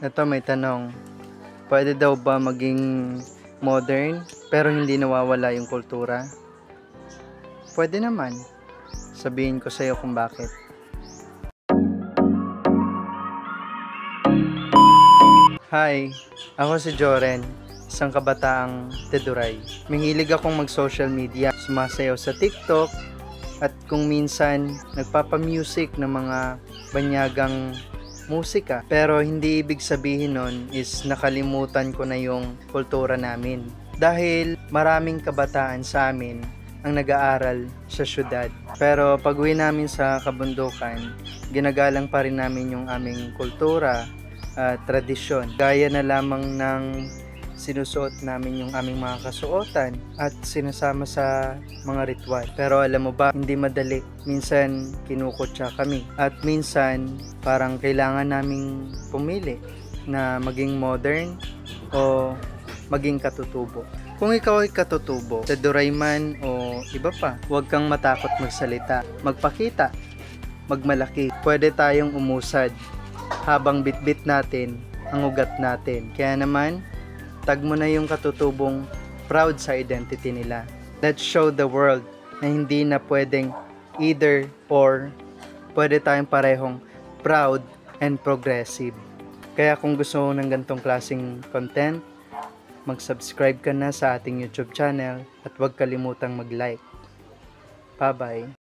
Ito may tanong, pwede daw ba maging modern pero hindi nawawala yung kultura? Pwede naman. Sabihin ko sa iyo kung bakit. Hi, ako si Joren, isang kabataang Teduray. Mahilig akong mag-social media, sumasayaw sa TikTok, at kung minsan nagpapa-music ng mga banyagang musika. Pero hindi ibig sabihin nun is nakalimutan ko na yung kultura namin. Dahil maraming kabataan sa amin ang nag-aaral sa syudad. Pero pag uwi namin sa kabundukan, ginagalang pa rin namin yung aming kultura at tradisyon. Gaya na lamang ng sinusuot namin yung aming mga kasuotan at sinasama sa mga ritual. Pero alam mo ba, hindi madali. Minsan kinukutya kami at minsan parang kailangan naming pumili na maging modern o maging katutubo. Kung ikaw ay katutubo, Teduray man o iba pa, huwag kang matakot magsalita, magpakita, magmalaki. Pwede tayong umusad habang bitbit natin ang ugat natin. Kaya naman, tag mo na yung katutubong proud sa identity nila. Let's show the world na hindi na pwedeng either or, pwede tayong parehong proud and progressive. Kaya kung gusto mo ng ganitong klaseng content, mag-subscribe ka na sa ating YouTube channel at huwag kalimutang mag-like. Bye-bye!